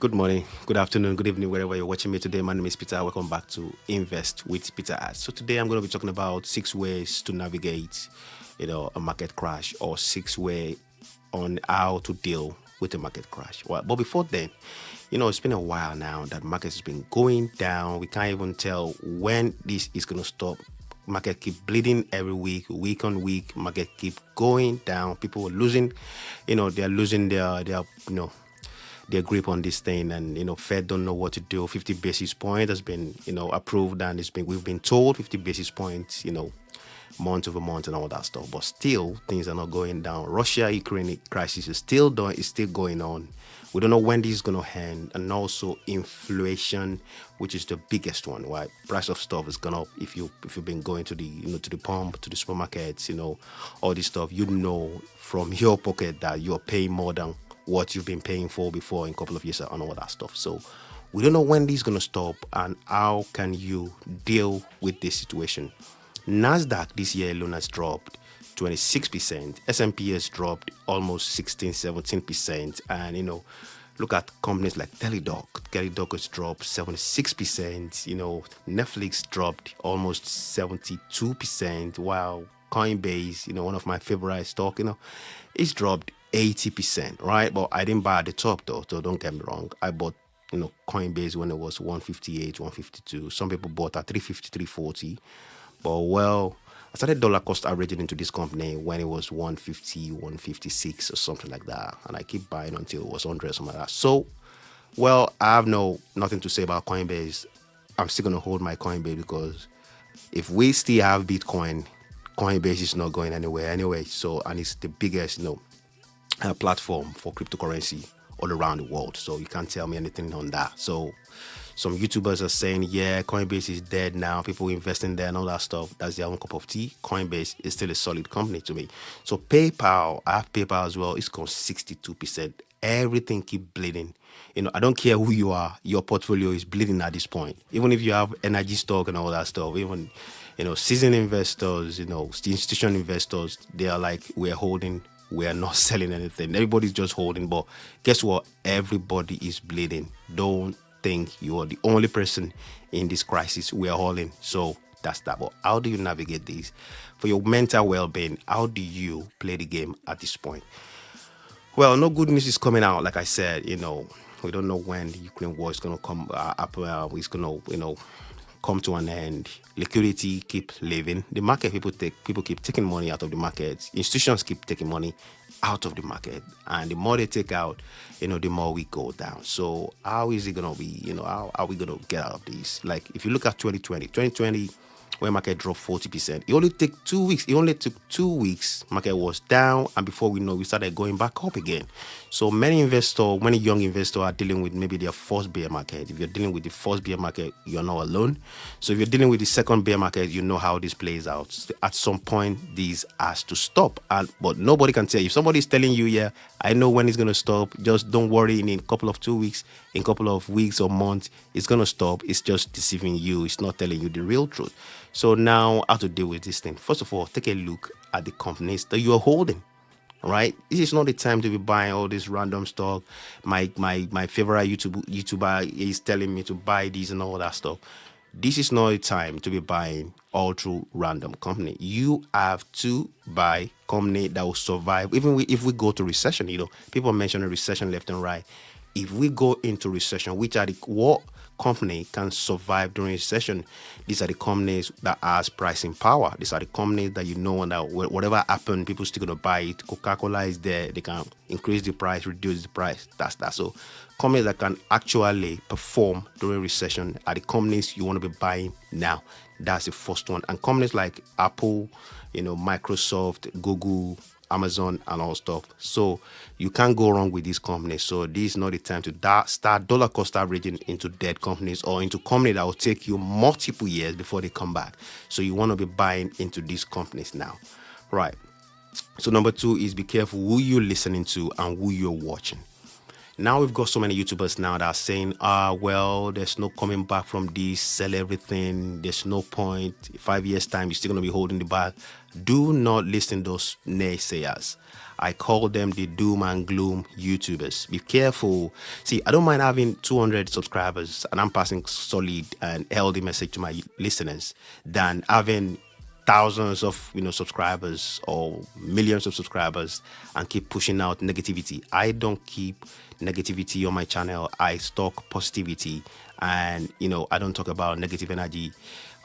Good morning, good afternoon, good evening, wherever you're watching me today. My name is Peter. Welcome back to Invest with Peter. So today I'm going to be talking about 6 ways to navigate, a market crash, or 6 ways on how to deal with a market crash. Well, but before then, it's been a while now that market has been going down. We can't even tell when this is going to stop. Market keep bleeding every week on week. Market keep going down. People are losing, they're losing their grip on this thing, and Fed don't know what to do. 50 basis point has been approved, and we've been told 50 basis points month over month and all that stuff, but still things are not going down. Russia-Ukraine crisis is still going on. We don't know when this is going to end. And also inflation, which is the biggest one, right? Price of stuff has gone up. If you've been going to the to the pump, to the supermarkets, all this stuff, from your pocket that you're paying more than what you've been paying for before in a couple of years and all that stuff. So we don't know when this is going to stop, and how can you deal with this situation. Nasdaq this year alone has dropped 26%. S&P has dropped almost 16-17%. And look at companies like Teledoc. Teledoc has dropped 76%. Netflix dropped almost 72%, while Coinbase, one of my favorite stock, it's dropped 80%, right? But I didn't buy at the top though, so don't get me wrong. I bought, Coinbase when it was 158, 152. Some people bought at 350, 340. But I started dollar cost averaging into this company when it was 150, 156 or something like that. And I keep buying until it was 100 or something like that. So, I have nothing to say about Coinbase. I'm still going to hold my Coinbase, because if we still have Bitcoin, Coinbase is not going anywhere anyway. So, and it's the biggest, platform for cryptocurrency all around the world. So you can't tell me anything on that. So some YouTubers are saying, yeah, Coinbase is dead now. People investing there and all that stuff. That's their own cup of tea. Coinbase is still a solid company to me. So PayPal, I have PayPal as well. It's gone 62%. Everything keep bleeding. I don't care who you are. Your portfolio is bleeding at this point. Even if you have energy stock and all that stuff, even, seasoned investors, the institutional investors, they are like, we're holding. We are not selling anything. Everybody's just holding. But guess what? Everybody is bleeding. Don't think you are the only person in this crisis. We are holding. So that's that. But how do you navigate this? For your mental well-being, how do you play the game at this point? Well, no good news is coming out. Like I said, we don't know when the Ukraine war is going to come up. It's going to, come to an end. Liquidity keep leaving the market. People keep taking money out of the market. Institutions keep taking money out of the market, and the more they take out, the more we go down. So how is it gonna be? How are we gonna get out of this? Like if you look at 2020, when market dropped 40%, it only took 2 weeks. Market was down, and before we know, we started going back up again. So many young investors are dealing with maybe their first bear market. If you're dealing with the first bear market, you're not alone. So if you're dealing with the second bear market, you know how this plays out. At some point, this has to stop, but nobody can tell you. If somebody's telling you, yeah, I know when it's going to stop, just don't worry, in a couple of 2 weeks, in a couple of weeks or months, it's going to stop. It's just deceiving you. It's not telling you the real truth. So now, how to deal with this thing? First of all, take a look at the companies that you are holding. Right? This is not the time to be buying all this random stock. My favorite YouTuber is telling me to buy these and all that stuff. This is not the time to be buying all through random company. You have to buy company that will survive. Even if we go to recession, people mention a recession left and right. If we go into recession, what company can survive during recession? These are the companies that has pricing power. These are the companies that that whatever happened, people still gonna buy it. Coca-Cola is there. They can increase the price, reduce the price. That's that. So companies that can actually perform during recession are the companies you want to be buying now. That's the first one. And companies like Apple, Microsoft, Google, Amazon and all stuff. So you can't go wrong with these companies. So this is not the time to start dollar cost averaging into dead companies or into companies that will take you multiple years before they come back. So you want to be buying into these companies now, right? So number 2 is be careful who you're listening to and who you're watching. Now we've got so many YouTubers now that are saying, there's no coming back from this, sell everything, there's no point. 5 years time, you're still going to be holding the bag. Do not listen to those naysayers. I call them the doom and gloom YouTubers. Be careful. See, I don't mind having 200 subscribers and I'm passing solid and healthy message to my listeners than having thousands of subscribers or millions of subscribers and keep pushing out negativity. I don't keep negativity on my channel. I stock positivity, and I don't talk about negative energy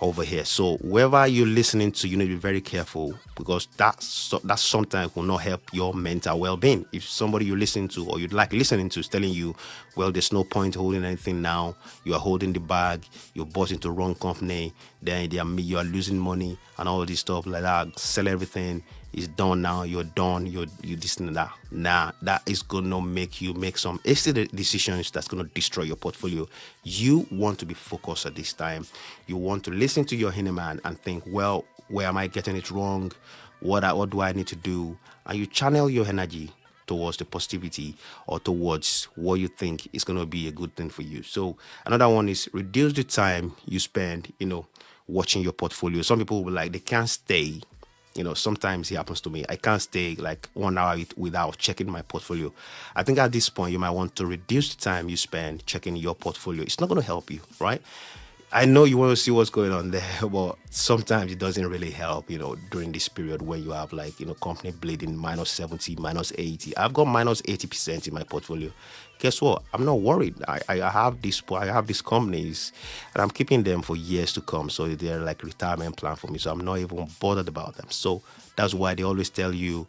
over here. So wherever you're listening to, you need to be very careful, because that sometimes will not help your mental well-being. If somebody you're listening to or you'd like listening to is telling you, well, there's no point holding anything now, you are holding the bag, you're bought into wrong company, then you are losing money and all of this stuff like that, sell everything, it's done now, you're done, you this and that. Nah, that is gonna make you make some hasty decisions that's gonna destroy your portfolio. You want to be focused at this time. You want to listen to your inner man and think, well, where am I getting it wrong? What do I need to do? And you channel your energy towards the positivity or towards what you think is going to be a good thing for you. So another one is reduce the time you spend, watching your portfolio. Some people will they can't stay. Sometimes it happens to me. I can't stay like 1 hour without checking my portfolio. I think at this point, you might want to reduce the time you spend checking your portfolio. It's not going to help you, right? I know you want to see what's going on there, but sometimes it doesn't really help, during this period where you have company bleeding -70, -80. I've got -80% in my portfolio. Guess what? I'm not worried. I have these companies and I'm keeping them for years to come. So they're like retirement plan for me. So I'm not even bothered about them. So that's why they always tell you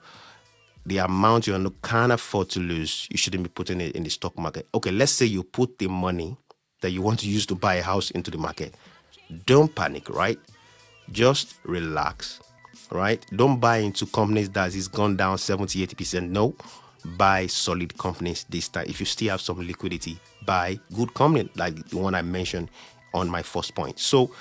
the amount you can't afford to lose, you shouldn't be putting it in the stock market. Okay, let's say you put the money that you want to use to buy a house into the market. Don't panic, right? Just relax, right? Don't buy into companies that is gone down 70, 80%. No, buy solid companies this time. If you still have some liquidity, buy good company like the one I mentioned on my first point. So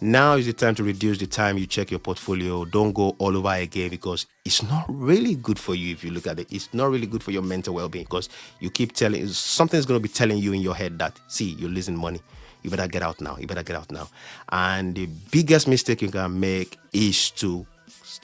now is the time to reduce the time you check your portfolio. Don't go all over again, because it's not really good for you. If you look at it, it's not really good for your mental well-being, because you keep something's going to be telling you in your head that, see, you're losing money. You better get out now. You better get out now. And the biggest mistake you can make is to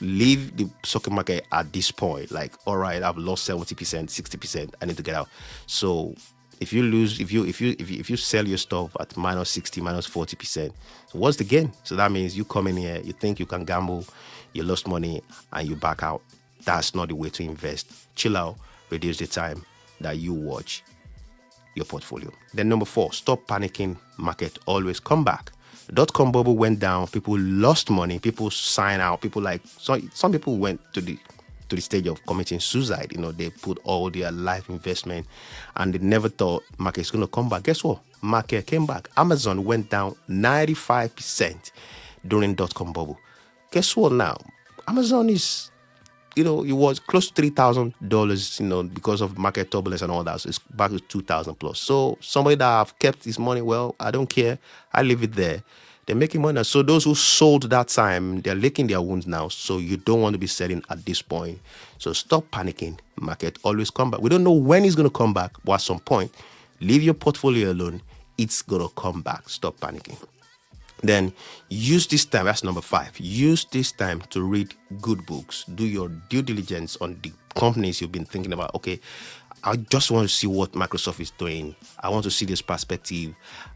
leave the stock market at this point. Like, all right, I've lost 70%, 60%. I need to get out. So if you sell your stuff at -60, -40%, so what's the gain? So that means you come in here, you think you can gamble, you lost money, and you back out. That's not the way to invest. Chill out, reduce the time that you watch your portfolio. Then number 4, stop panicking. Market always come back. .com bubble went down. People lost money. People sign out. Some people went to the stage of committing suicide. They put all their life investment and they never thought market is going to come back. Guess what? Market came back. Amazon went down 95% during .com bubble. Guess what now? Amazon is, it was close to $3,000, because of market turbulence and all that. So it's back to 2,000 plus. So somebody that have kept his money, well, I don't care. I leave it there. They're making money. So those who sold that time, they're licking their wounds now. So you don't want to be selling at this point. So stop panicking. Market always come back. We don't know when it's going to come back, but at some point, leave your portfolio alone. It's going to come back. Stop panicking. Then use this time, that's number 5. Use this time to read good books. Do your due diligence on the companies you've been thinking about. Okay, I just want to see what Microsoft is doing. I want to see this perspective.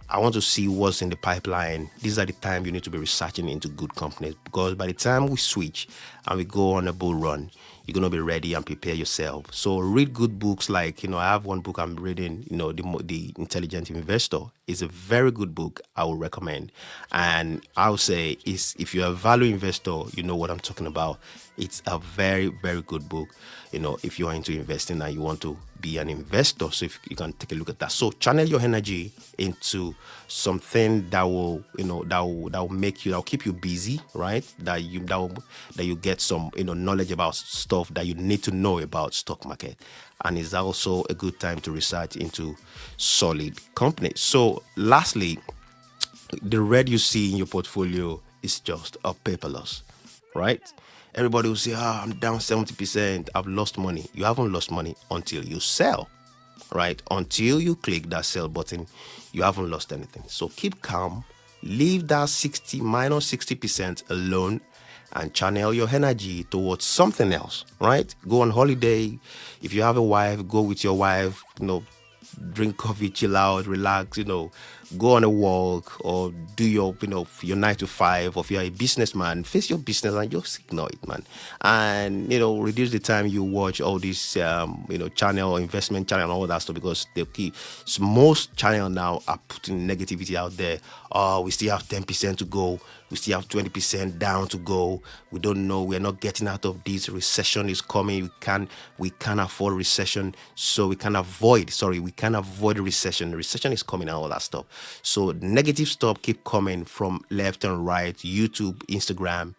I want to see what's in the pipeline. These are the time you need to be researching into good companies, because by the time we switch and we go on a bull run, you're going to be ready and prepare yourself. So read good books like, I have one book I'm reading, The Intelligent Investor. It's a very good book I would recommend. And I would say if you're a value investor, you know what I'm talking about. It's a very, very good book, if you are into investing and you want to be an investor. So if you can take a look at that. So channel your energy into something that will, that will keep you busy, right? That you get some, knowledge about stuff that you need to know about stock market. And it's also a good time to research into solid companies. So lastly, the red you see in your portfolio is just a paper loss, right? Everybody will say, I'm down 70%, I've lost money. You haven't lost money until you sell, right? Until you click that sell button, you haven't lost anything. So keep calm, leave that -60% alone, and channel your energy towards something else, right? Go on holiday. If you have a wife, go with your wife, drink coffee, chill out, relax, go on a walk or do your 9 to 5. Or if you're a businessman, face your business and just ignore it, man. And, reduce the time you watch all these, channel, investment channel and all that stuff, because so most channel now are putting negativity out there. Oh, we still have 10% to go. We still have 20% down to go. We don't know. We're not getting out of this. Recession is coming. We can't afford recession. So we can avoid recession. Recession is coming and all that stuff. So negative stuff keep coming from left and right, YouTube, Instagram,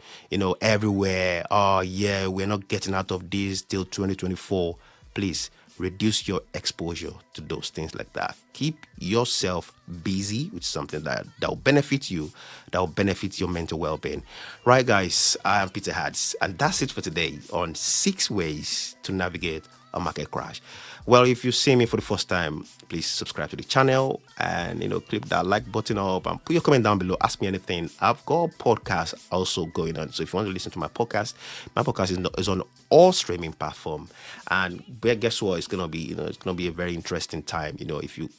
everywhere. Oh yeah, we're not getting out of this till 2024. Please reduce your exposure to those things like that. Keep yourself busy with something that will benefit you, that will benefit your mental well-being. Right, guys, I am Peter Hartz, and that's it for today on 6 ways to navigate a market crash. Well, if you see me for the first time, please subscribe to the channel and click that like button up and put your comment down below. Ask me anything. I've got a podcast also going on, so if you want to listen to my podcast is on all streaming platform. And guess what? It's gonna be a very interesting time. If you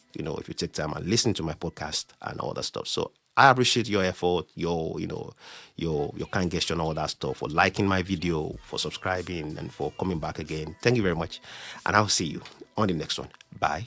take time and listen to my podcast and all that stuff. So I appreciate your effort, your kind gesture and all that stuff, for liking my video, for subscribing, and for coming back again. Thank you very much. And I'll see you on the next one. Bye.